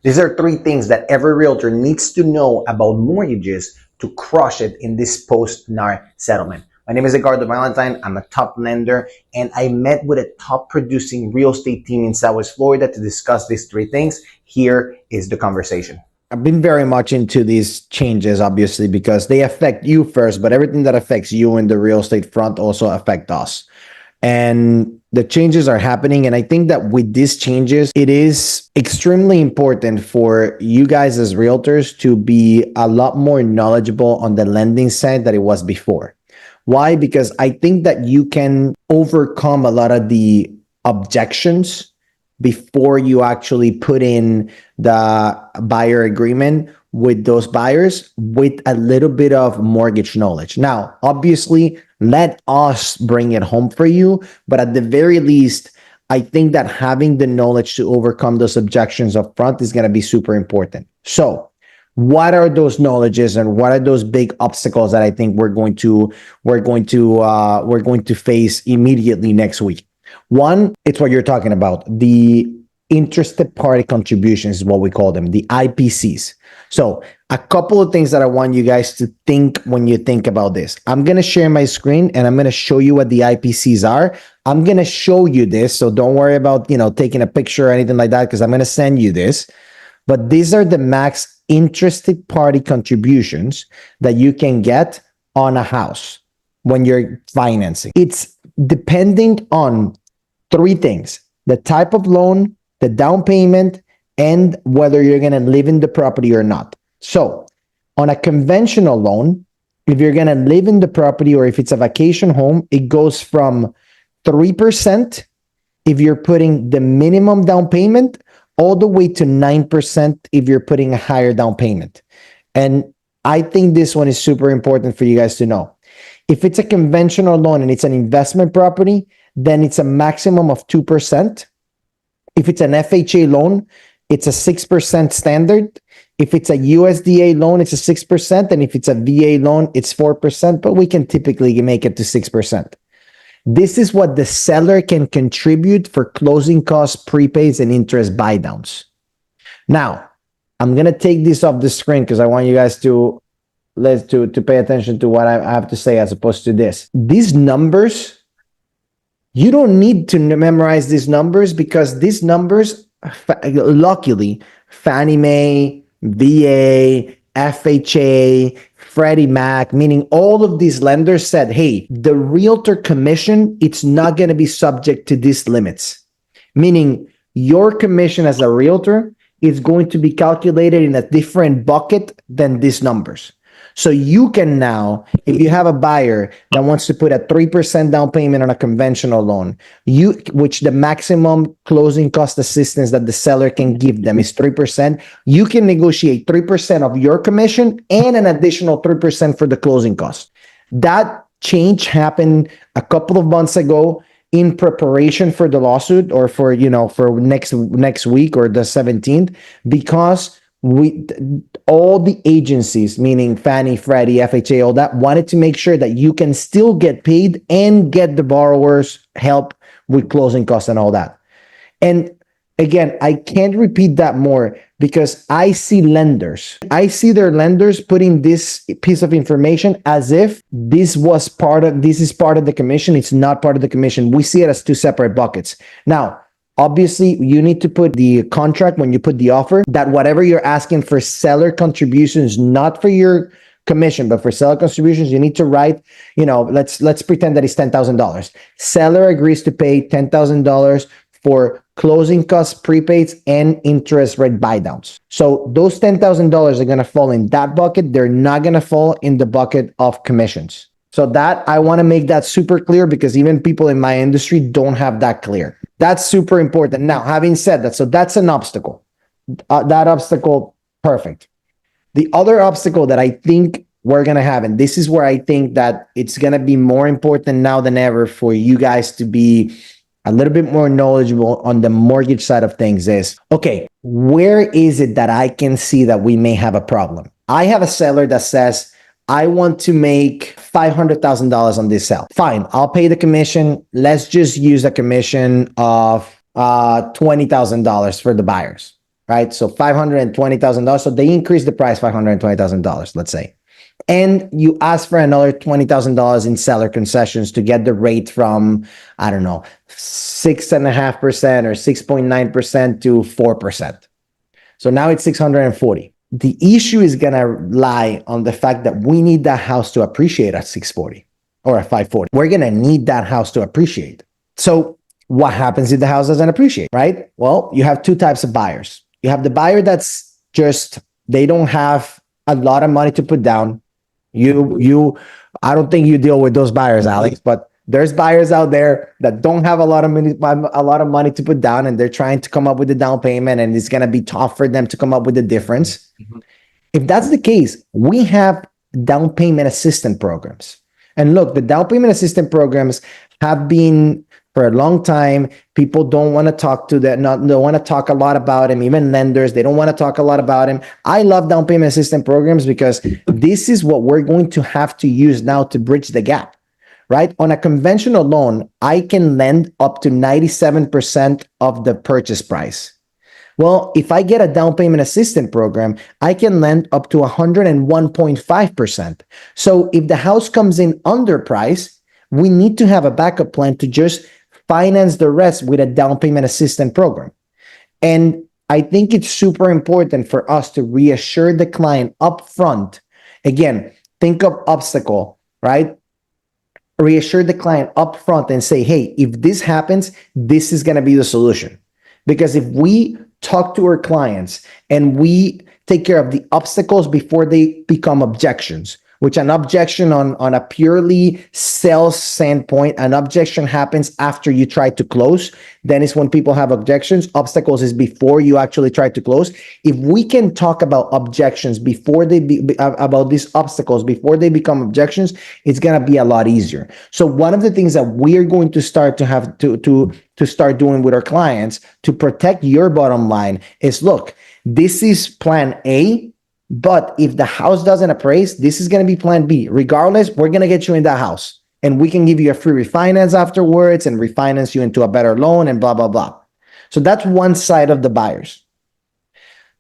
These are three things that every realtor needs to know about mortgages to crush it in this post-NAR settlement. My name is Edgardo Valentine. I'm a top lender, and I met with a top producing real estate team in Southwest Florida to discuss these three things. Here is the conversation. I've been very much into these changes, obviously, because they affect you first, but everything that affects you in the real estate front also affect us. And the changes are happening. And I think that with these changes, it is extremely important for you guys as realtors to be a lot more knowledgeable on the lending side than it was before. Why? Because I think that you can overcome a lot of the objections before you actually put in the buyer agreement with those buyers with a little bit of mortgage knowledge. Now, obviously, let us bring it home for you, but at the very least, I think that having the knowledge to overcome those objections up front is going to be super important. So, what are those knowledges and what are those big obstacles that I think we're going to face immediately next week? One, it's what you're talking about. The interested party contributions is what we call them, the IPCs. So a couple of things that I want you guys to think when you think about this. I'm going to share my screen and I'm going to show you what the IPCs are. I'm going to show you this. So don't worry about, taking a picture or anything like that, because I'm going to send you this. But these are the max interested party contributions that you can get on a house when you're financing. It's depending on three things: the type of loan, the down payment, and whether you're going to live in the property or not. So on a conventional loan, if you're going to live in the property or if it's a vacation home, it goes from 3% if you're putting the minimum down payment all the way to 9% if you're putting a higher down payment. And I think this one is super important for you guys to know. If it's a conventional loan and it's an investment property, then it's a maximum of 2%. If it's an FHA loan, it's a 6% standard. If it's a USDA loan, it's a 6%. And if it's a VA loan, it's 4%, but we can typically make it to 6%. This is what the seller can contribute for closing costs, prepaids, and interest buydowns. Now, I'm going to take this off the screen because I want you guys to pay attention to what I have to say as opposed to this. These numbers, you don't need to memorize these numbers because these numbers, luckily, Fannie Mae, VA, FHA, Freddie Mac, meaning all of these lenders said, hey, the realtor commission, it's not going to be subject to these limits. Meaning your commission as a realtor is going to be calculated in a different bucket than these numbers. So you can now, if you have a buyer that wants to put a 3% down payment on a conventional loan, which the maximum closing cost assistance that the seller can give them is 3%, you can negotiate 3% of your commission and an additional 3% for the closing cost. That change happened a couple of months ago in preparation for the lawsuit or for next week or the 17th, because all the agencies, meaning Fannie, Freddie, FHA, all that, wanted to make sure that you can still get paid and get the borrowers help with closing costs and all that. And again, I can't repeat that more because I see their lenders putting this piece of information as if this is part of the commission. It's not part of the commission. We see it as two separate buckets. Now, obviously, you need to put the contract when you put the offer that whatever you're asking for seller contributions, not for your commission, but for seller contributions, you need to write, let's pretend that it's $10,000. Seller agrees to pay $10,000 for closing costs, prepaids, and interest rate buydowns. So those $10,000 are going to fall in that bucket. They're not going to fall in the bucket of commissions. So that I want to make that super clear because even people in my industry don't have that clear. That's super important. Now, having said that, so that's an obstacle. That obstacle, perfect. The other obstacle that I think we're going to have, and this is where I think that it's going to be more important now than ever for you guys to be a little bit more knowledgeable on the mortgage side of things is, okay, where is it that I can see that we may have a problem? I have a seller that says, I want to make $500,000 on this sale. Fine, I'll pay the commission. Let's just use a commission of $20,000 for the buyers. right? So $520,000. So they increase the price $520,000, let's say. And you ask for another $20,000 in seller concessions to get the rate from, I don't know, 6.5% or 6.9% to 4%. So now it's 640. The issue is going to lie on the fact that we need that house to appreciate at 640 or at 540. We're going to need that house to appreciate. So what happens if the house doesn't appreciate, right? Well, you have two types of buyers. You have the buyer that's just, they don't have a lot of money to put down. I don't think you deal with those buyers, Alex, but there's buyers out there that don't have a lot of money to put down, and they're trying to come up with the down payment, and it's going to be tough for them to come up with the difference. Mm-hmm. If that's the case, we have down payment assistance programs. And look, the down payment assistance programs have been for a long time. People don't want to talk to that, don't want to talk a lot about them. Even lenders, they don't want to talk a lot about them. I love down payment assistance programs because this is what we're going to have to use now to bridge the gap, right? On a conventional loan, I can lend up to 97% of the purchase price. Well, if I get a down payment assistance program, I can lend up to 101.5%. So if the house comes in under price, we need to have a backup plan to just finance the rest with a down payment assistance program. And I think it's super important for us to reassure the client up front. Again, think of obstacle, right? Reassure the client up front and say, hey, if this happens, this is going to be the solution. Because if we talk to our clients and we take care of the obstacles before they become objections, which an objection on a purely sales standpoint, an objection happens after you try to close. Then is when people have objections. Obstacles is before you actually try to close. If we can talk about objections before about these obstacles before they become objections, it's gonna be a lot easier. So one of the things that we're going to start to have to start doing with our clients to protect your bottom line is, look, this is plan A. But if the house doesn't appraise, this is going to be plan B. Regardless, we're going to get you in that house and we can give you a free refinance afterwards and refinance you into a better loan and blah, blah, blah. So that's one side of the buyers.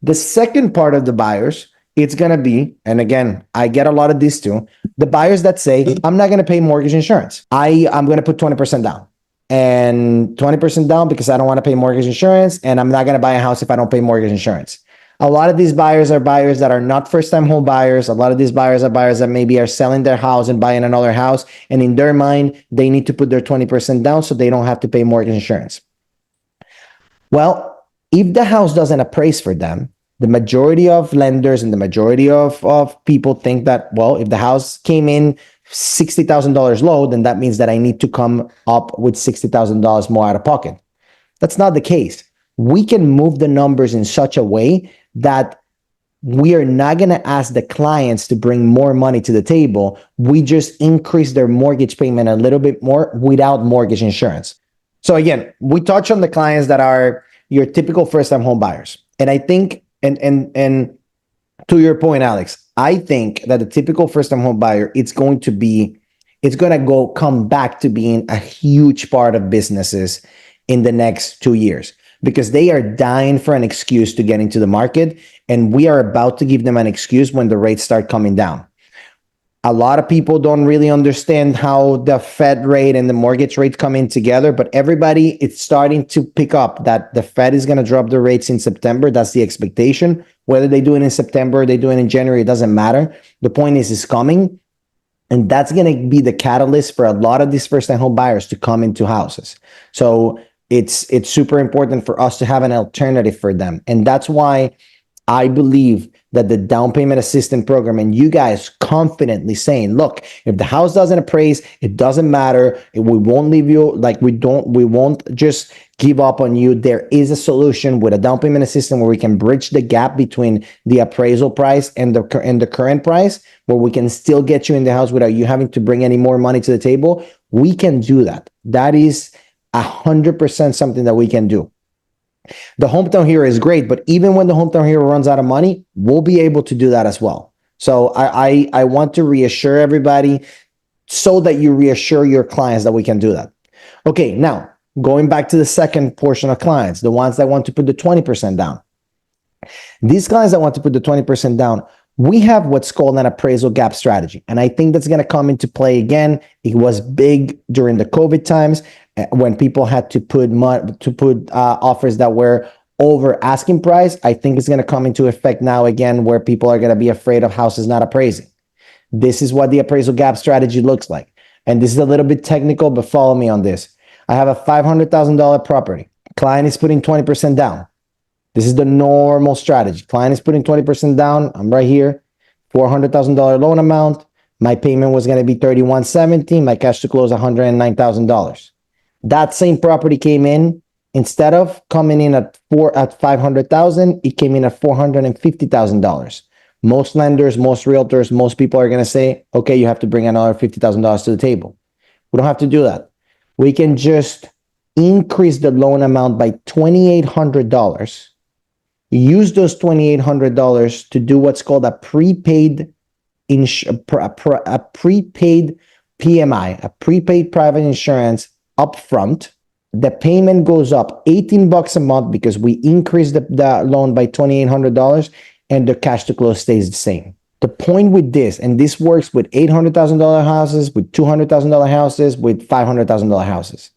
The second part of the buyers, it's going to be, and again, I get a lot of these too, the buyers that say, I'm not going to pay mortgage insurance. I'm going to put 20% down. And 20% down because I don't want to pay mortgage insurance, and I'm not going to buy a house if I don't pay mortgage insurance. A lot of these buyers are buyers that are not first-time home buyers. A lot of these buyers are buyers that maybe are selling their house and buying another house. And in their mind, they need to put their 20% down so they don't have to pay mortgage insurance. Well, if the house doesn't appraise for them, the majority of lenders and the majority of people think that, well, if the house came in $60,000 low, then that means that I need to come up with $60,000 more out of pocket. That's not the case. We can move the numbers in such a way that we are not going to ask the clients to bring more money to the table. We just increase their mortgage payment a little bit more without mortgage insurance. So again, we touch on the clients that are your typical first-time home buyers. And I think, and to your point, Alex, I think that the typical first-time home buyer, it's going to come back to being a huge part of businesses in the next 2 years, because they are dying for an excuse to get into the market, and we are about to give them an excuse when the rates start coming down. A lot of people don't really understand how the Fed rate and the mortgage rate come in together, but everybody, it's starting to pick up that the Fed is going to drop the rates in September. That's the expectation. Whether they do it in September or they do it in January, it doesn't matter. The point is, it's coming. And that's going to be the catalyst for a lot of these first-time home buyers to come into houses. So it's super important for us to have an alternative for them. And that's why I believe that the down payment assistance program, and you guys confidently saying, look, if the house doesn't appraise, it doesn't matter. We won't leave you, we won't just give up on you. There is a solution with a down payment assistance where we can bridge the gap between the appraisal price and the current price, where we can still get you in the house without you having to bring any more money to the table. We can do that. That is 100% something that we can do. The hometown hero is great, but even when the hometown hero runs out of money, we'll be able to do that as well. So I want to reassure everybody so that you reassure your clients that we can do that. Okay, now going back to the second portion of clients, the ones that want to put the 20% down. These clients that want to put the 20% down, we have what's called an appraisal gap strategy. And I think that's going to come into play again. It was big during the COVID times when people had to put offers that were over asking price. I think it's going to come into effect now again, where people are going to be afraid of houses not appraising. This is what the appraisal gap strategy looks like. And this is a little bit technical, but follow me on this. I have a $500,000 property. Client is putting 20% down. This is the normal strategy. Client is putting 20% down. I'm right here. $400,000 loan amount. My payment was going to be $3,170. My cash to close $109,000. That same property came in, instead of coming in at $500,000, it came in at $450,000. Most lenders, most realtors, most people are going to say, okay, you have to bring another $50,000 to the table. We don't have to do that. We can just increase the loan amount by $2,800. Use those $2,800 to do what's called a prepaid prepaid PMI, a prepaid private insurance upfront. The payment goes up $18 a month because we increased the loan by $2,800, and the cash to close stays the same. The point with this, and this works with $800,000 houses, with $200,000 houses, with $500,000 houses.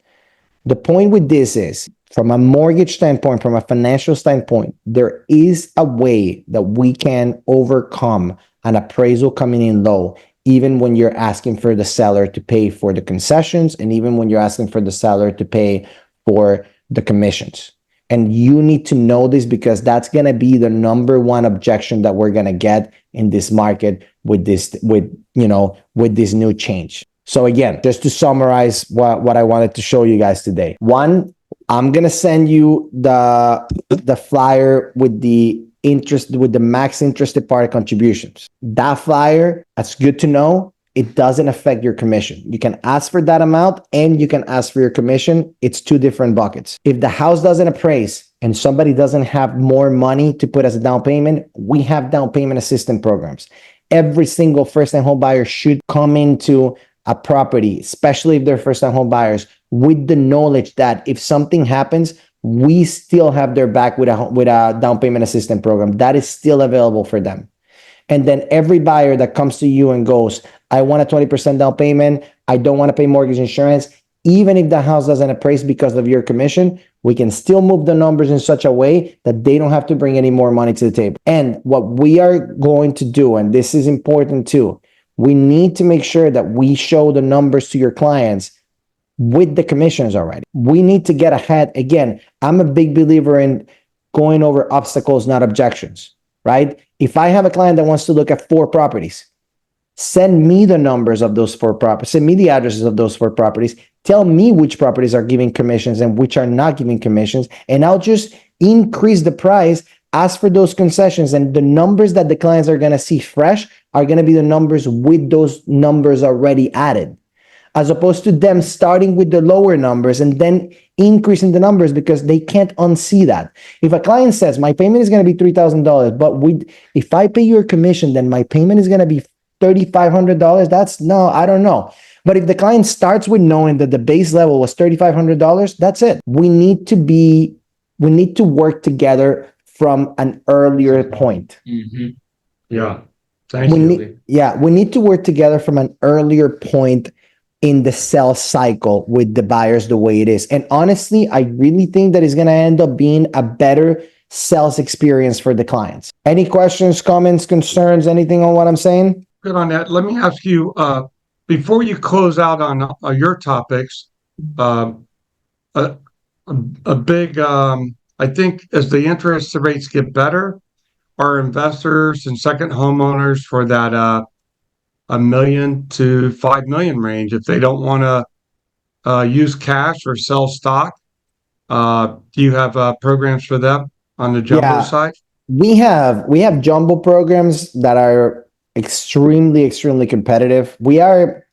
The point with this is, from a mortgage standpoint, from a financial standpoint, there is a way that we can overcome an appraisal coming in low, even when you're asking for the seller to pay for the concessions, and even when you're asking for the seller to pay for the commissions. And you need to know this, because that's going to be the number one objection that we're going to get in this market with this new change. So again, just to summarize what I wanted to show you guys today. One, I'm going to send you the flyer with the max interested party contributions. That flyer, that's good to know. It doesn't affect your commission. You can ask for that amount and you can ask for your commission. It's two different buckets. If the house doesn't appraise and somebody doesn't have more money to put as a down payment, we have down payment assistance programs. Every single first-time home buyer should come into a property, especially if they're first-time home buyers, with the knowledge that if something happens, we still have their back with a down payment assistance program that is still available for them. And then every buyer that comes to you and goes, I want a 20% down payment, I don't want to pay mortgage insurance, even if the house doesn't appraise because of your commission, we can still move the numbers in such a way that they don't have to bring any more money to the table. And what we are going to do, and this is important too, we need to make sure that we show the numbers to your clients with the commissions already. We need to get ahead. Again, I'm a big believer in going over obstacles, not objections, right? If I have a client that wants to look at 4 properties, send me the numbers of those 4 properties, send me the addresses of those 4 properties, tell me which properties are giving commissions and which are not giving commissions, and I'll just increase the price, ask for those concessions, and the numbers that the clients are going to see fresh are going to be the numbers with those numbers already added, as opposed to them starting with the lower numbers and then increasing the numbers because they can't unsee that. If a client says, my payment is going to be $3,000, but if I pay your commission, then my payment is going to be $3,500, no, I don't know. But if the client starts with knowing that the base level was $3,500, that's it. We need to work together from an earlier point. Mm-hmm. Yeah. Thank you. We need to work together from an earlier point in the sales cycle with the buyers the way it is. And honestly, I really think that it's going to end up being a better sales experience for the clients. Any questions, comments, concerns, anything on what I'm saying? Good on that. Let me ask you, before you close out on your topics, a big, I think as the interest rates get better, our investors and second homeowners for that $1 million to $5 million range, if they don't want to use cash or sell stock, do you have programs for them on the jumbo side? We have jumbo programs that are extremely competitive. We're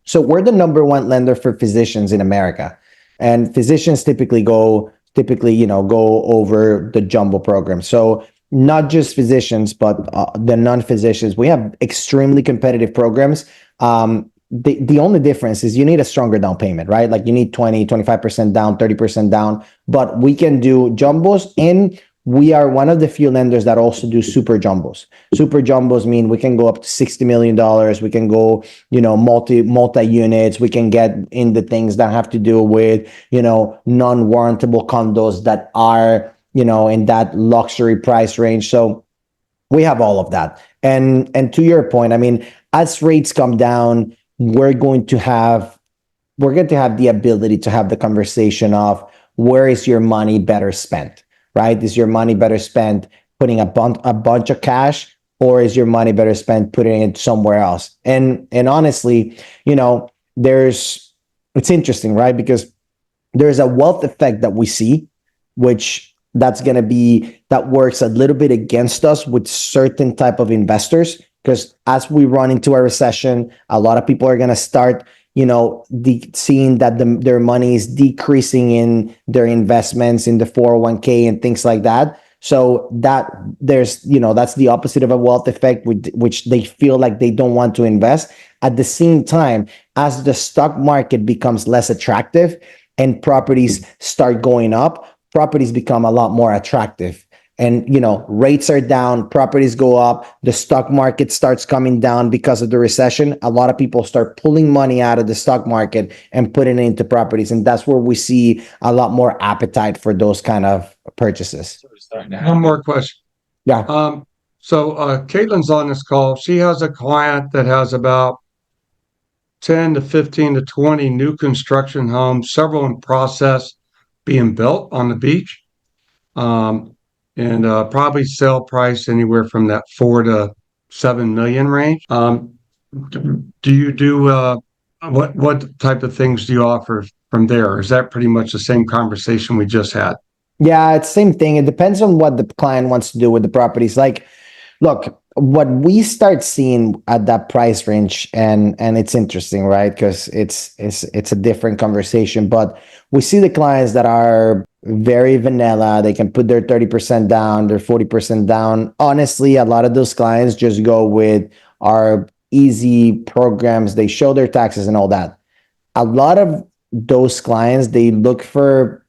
the number one lender for physicians in America, and physicians typically go over the jumbo program. So not just physicians, but the non-physicians. We have extremely competitive programs. The only difference is you need a stronger down payment, right? Like you need 20, 25% down, 30% down, but we can do jumbos, and we are one of the few lenders that also do super jumbos. Super jumbos mean we can go up to $60 million. We can go, multi units. We can get in the things that have to do with, non-warrantable condos that are, in that luxury price range. So we have all of that. And to your point, I mean, as rates come down, we're going to have the ability to have the conversation of where is your money better spent, right? Is your money better spent putting a bunch of cash, or is your money better spent putting it somewhere else? And honestly, it's interesting, right? Because there's a wealth effect that we see, which that works a little bit against us with certain type of investors, because as we run into a recession, a lot of people are going to start seeing that their money is decreasing in their investments in the 401k and things like that. So that's the opposite of a wealth effect, which they feel like they don't want to invest. At the same time, as the stock market becomes less attractive and properties start going up, properties become a lot more attractive. And rates are down, properties go up, the stock market starts coming down because of the recession. A lot of people start pulling money out of the stock market and putting it into properties, and that's where we see a lot more appetite for those kind of purchases. One more question. Yeah. So Caitlin's on this call. She has a client that has about 10 to 15 to 20 new construction homes, several in process being built on the beach. And probably sale price anywhere from that 4 to 7 million range. Do you do what type of things do you offer from there? Or is that pretty much the same conversation we just had? Yeah, it's the same thing. It depends on what the client wants to do with the properties. Like, look, what we start seeing at that price range, and it's interesting, right? Because it's a different conversation. But we see the clients that are very vanilla. They can put their 30% down, their 40% down. Honestly, a lot of those clients just go with our easy programs. They show their taxes and all that. A lot of those clients, they look for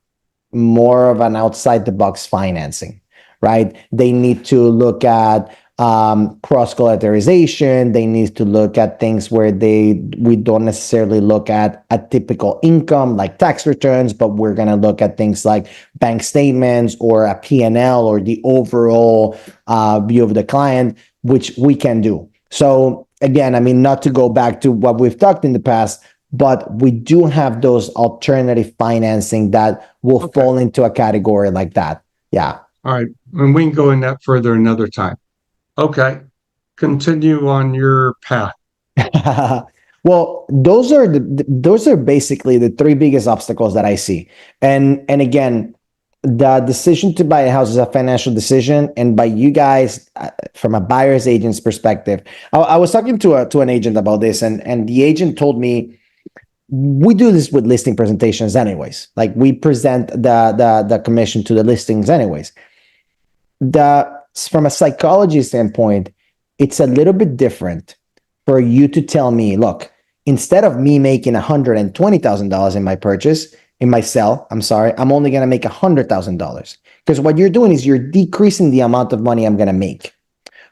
more of an outside the box financing, right? They need to look at cross collateralization. They need to look at things where we don't necessarily look at a typical income like tax returns, but we're going to look at things like bank statements or a P&L or the overall view of the client, which we can do. So again, I mean, not to go back to what we've talked in the past, but we do have those alternative financing that will fall into a category like that. Yeah. All right. And we can go in that further another time. Okay. Continue on your path. Well, those are basically the three biggest obstacles that I see. And again, the decision to buy a house is a financial decision. And by you guys, from a buyer's agent's perspective, I was talking to an agent about this, and the agent told me, we do this with listing presentations anyways. Like, we present the commission to the listings anyways. From a psychology standpoint, it's a little bit different for you to tell me, look, instead of me making $120,000 in my sell, I'm only going to make $100,000. Because what you're doing is you're decreasing the amount of money I'm going to make.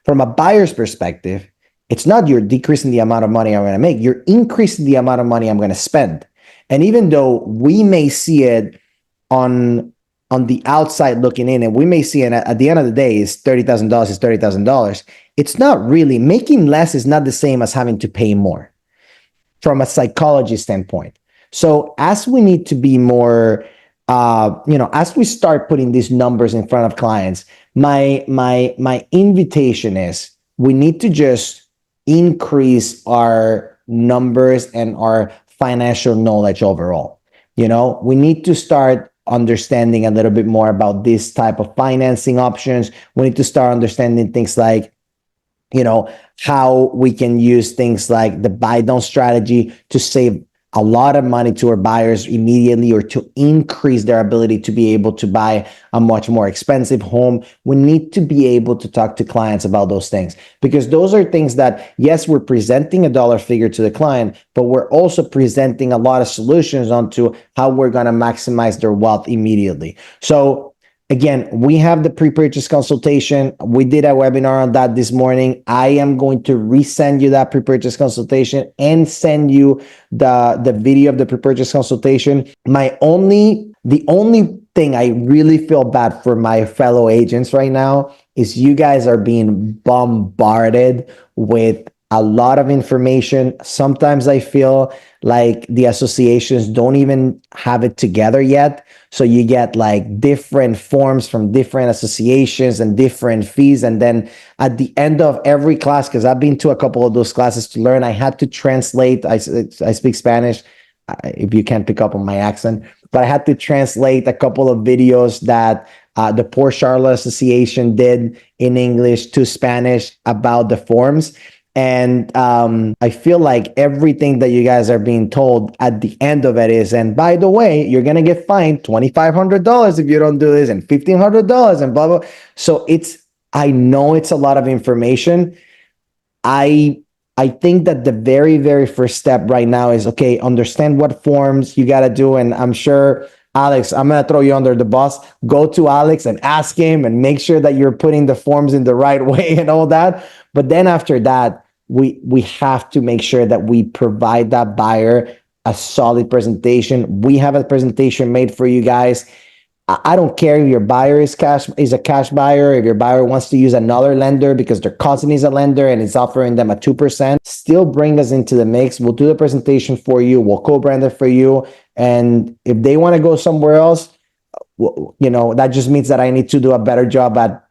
From a buyer's perspective, it's not you're decreasing the amount of money I'm going to make, you're increasing the amount of money I'm going to spend. And even though we may see it on the outside looking in, and we may see it at the end of the day is $30,000 is $30,000, it's not really, making less is not the same as having to pay more from a psychology standpoint. So as we need to be more, as we start putting these numbers in front of clients, my invitation is we need to just increase our numbers and our financial knowledge overall. We need to start understanding a little bit more about this type of financing options. We need to start understanding things like, how we can use things like the buy down strategy to save a lot of money to our buyers immediately, or to increase their ability to be able to buy a much more expensive home. We need to be able to talk to clients about those things, because those are things that, yes, we're presenting a dollar figure to the client, but we're also presenting a lot of solutions onto how we're going to maximize their wealth immediately. So Again, we have the pre-purchase consultation. We did a webinar on that this morning. I am going to resend you that pre-purchase consultation and send you the video of the pre-purchase consultation. The only thing I really feel bad for my fellow agents right now is you guys are being bombarded with a lot of information. Sometimes I feel like the associations don't even have it together yet. So you get like different forms from different associations and different fees. And then at the end of every class, because I've been to a couple of those classes to learn, I had to translate. I speak Spanish, if you can't pick up on my accent, but I had to translate a couple of videos that the Port Charlotte Association did in English to Spanish about the forms. And I feel like everything that you guys are being told at the end of it is, and by the way, you're gonna get fined $2,500 if you don't do this, and $1,500 and blah blah. So I know it's a lot of information. I I think that the very, very first step right now is, okay, understand what forms you got to do. And I'm sure, Alex, I'm going to throw you under the bus. Go to Alex and ask him and make sure that you're putting the forms in the right way and all that. But then after that, we have to make sure that we provide that buyer a solid presentation. We have a presentation made for you guys. I don't care if your buyer is a cash buyer, if your buyer wants to use another lender because their cousin is a lender and is offering them a 2%, still bring us into the mix. We'll do the presentation for you. We'll co-brand it for you. And if they want to go somewhere else, that just means that I need to do a better job at,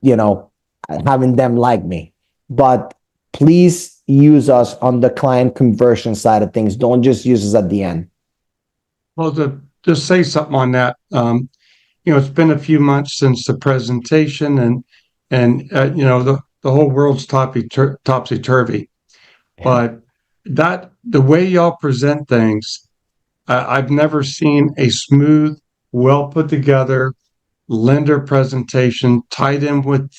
having them like me. But please use us on the client conversion side of things. Don't just use us at the end. Well, to just say something on that, it's been a few months since the presentation, and the whole world's topsy turvy. But that the way y'all present things, I've never seen a smooth, well put together lender presentation tied in with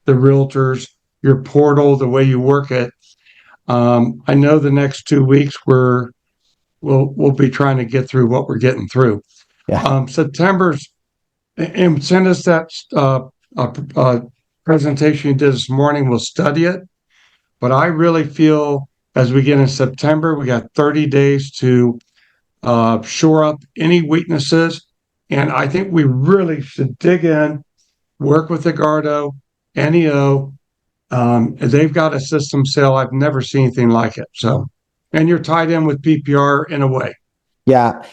the realtors, your portal, the way you work it. I know the next 2 weeks we'll be trying to get through what we're getting through. Yeah. September's. And send us that presentation you did this morning. We'll study it. But I really feel as we get in September, we got 30 days to shore up any weaknesses. And I think we really should dig in, work with Edgardo, NEO. They've got a system sale. I've never seen anything like it. So, and you're tied in with PPR in a way. Yeah.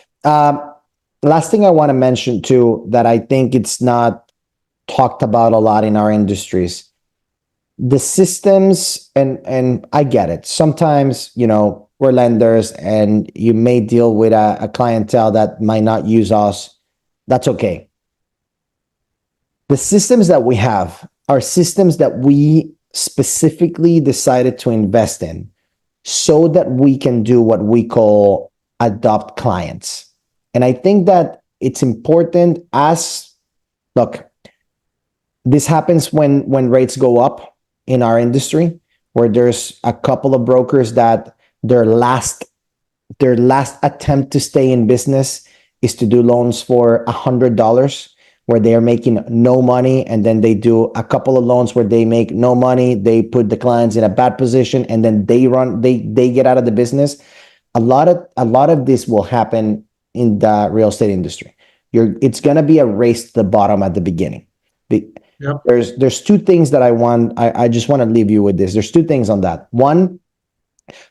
Last thing I want to mention too, that I think it's not talked about a lot in our industries, the systems, and I get it. Sometimes, we're lenders and you may deal with a clientele that might not use us. That's okay. The systems that we have are systems that we specifically decided to invest in so that we can do what we call adopt clients. And I think that it's important look, this happens when rates go up in our industry, where there's a couple of brokers that their last attempt to stay in business is to do loans for $100, where they are making no money. And then they do a couple of loans where they make no money. They put the clients in a bad position and then they get out of the business. A lot of this will happen in the real estate industry. It's going to be a race to the bottom at the beginning. Yep. There's two things that I just want to leave you with this. There's two things on that. One,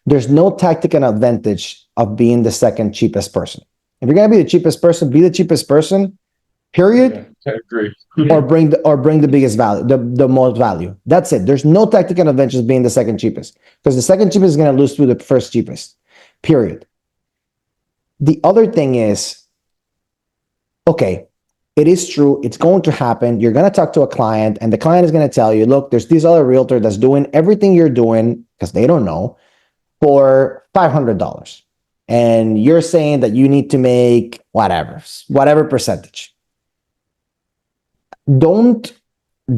there's no tactical advantage of being the second cheapest person. If you're going to be the cheapest person, be the cheapest person, period. Yeah, I agree. Or bring the biggest value, the most value. That's it. There's no tactical advantage of being the second cheapest, because the second cheapest is going to lose to the first cheapest, period. The other thing is, okay, it is true. It's going to happen. You're going to talk to a client and the client is going to tell you, look, there's this other realtor that's doing everything you're doing, because they don't know, for $500. And you're saying that you need to make whatever percentage. Don't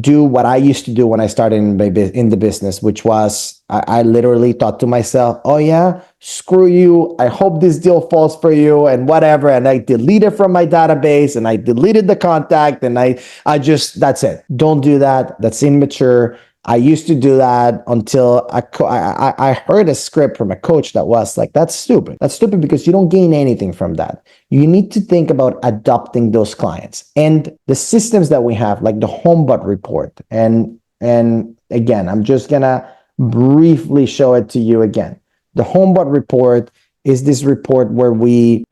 do what I used to do when I started in the business, which was I literally thought to myself, oh yeah, screw you. I hope this deal falls for you and whatever. And I deleted from my database and I deleted the contact and I just, that's it. Don't do that. That's immature. I used to do that until I heard a script from a coach that was like, that's stupid. That's stupid because you don't gain anything from that. You need to think about adopting those clients and the systems that we have, like the HomeBot report. And again, I'm just gonna briefly show it to you again. The HomeBot report is this report where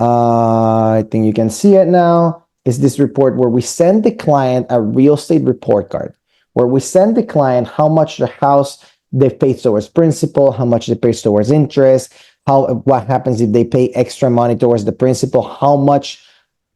I think you can see it now, is this report where we send the client a real estate report card, where we send the client how much the house they pay towards principal, how much they pay towards interest, what happens if they pay extra money towards the principal, how much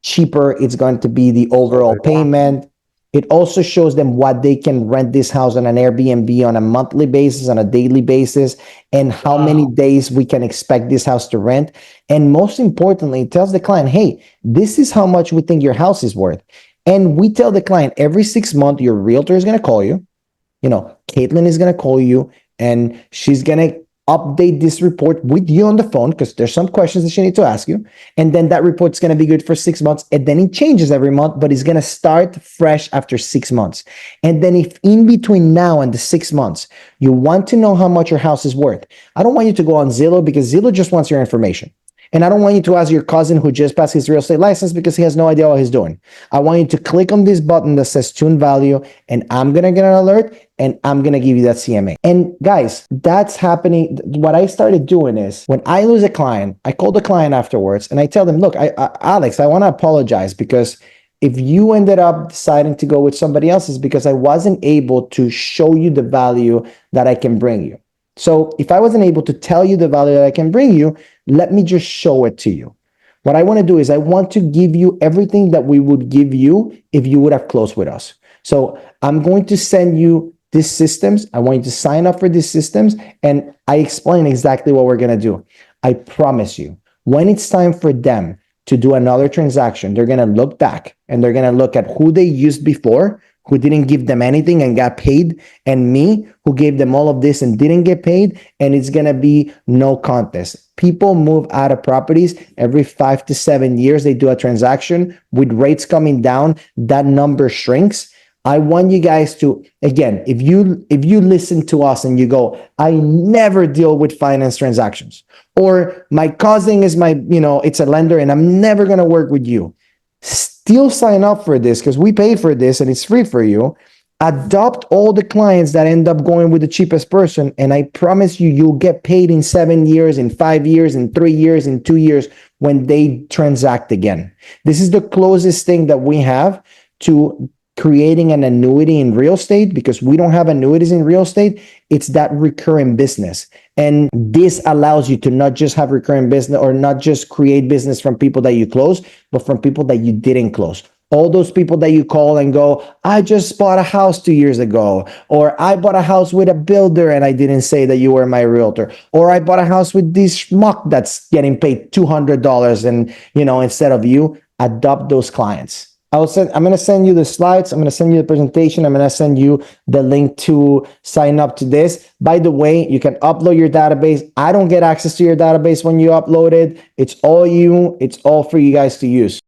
cheaper it's going to be the overall payment. It also shows them what they can rent this house on an Airbnb on a monthly basis, on a daily basis, and how many days we can expect this house to rent. And most importantly, it tells the client, hey, this is how much we think your house is worth. And we tell the client every 6 months, your realtor is going to call you. Caitlin is going to call you and she's going to update this report with you on the phone because there's some questions that she needs to ask you. And then that report's going to be good for 6 months. And then it changes every month, but it's going to start fresh after 6 months. And then if in between now and the 6 months, you want to know how much your house is worth, I don't want you to go on Zillow because Zillow just wants your information. And I don't want you to ask your cousin who just passed his real estate license because he has no idea what he's doing. I want you to click on this button that says tune value, and I'm going to get an alert, and I'm going to give you that CMA. And guys, that's happening. What I started doing is when I lose a client, I call the client afterwards, and I tell them, look, Alex, I want to apologize because if you ended up deciding to go with somebody else, it's because I wasn't able to show you the value that I can bring you. So if I wasn't able to tell you the value that I can bring you, let me just show it to you. What I want to do is I want to give you everything that we would give you if you would have closed with us. So I'm going to send you these systems. I want you to sign up for these systems. And I explain exactly what we're going to do. I promise you, when it's time for them to do another transaction, they're going to look back and they're going to look at who they used before, who didn't give them anything and got paid, and me, who gave them all of this and didn't get paid, and it's going to be no contest. People move out of properties every 5 to 7 years. They do a transaction. With rates coming down, that number shrinks. I want you guys to, again, if you listen to us and you go, I never deal with finance transactions, or my cousin is it's a lender and I'm never going to work with you. Still sign up for this because we pay for this and it's free for you. Adopt all the clients that end up going with the cheapest person. And I promise you, you'll get paid in 7 years, in 5 years, in 3 years, in 2 years when they transact again. This is the closest thing that we have to creating an annuity in real estate because we don't have annuities in real estate. It's that recurring business. And this allows you to not just have recurring business or not just create business from people that you close, but from people that you didn't close. All those people that you call and go, I just bought a house 2 years ago, or I bought a house with a builder and I didn't say that you were my realtor, or I bought a house with this schmuck that's getting paid $200 and, instead of you. Adopt those clients. I'm going to send you the slides. I'm going to send you the presentation. I'm going to send you the link to sign up to this. By the way, you can upload your database. I don't get access to your database when you upload it. It's all you. It's all for you guys to use.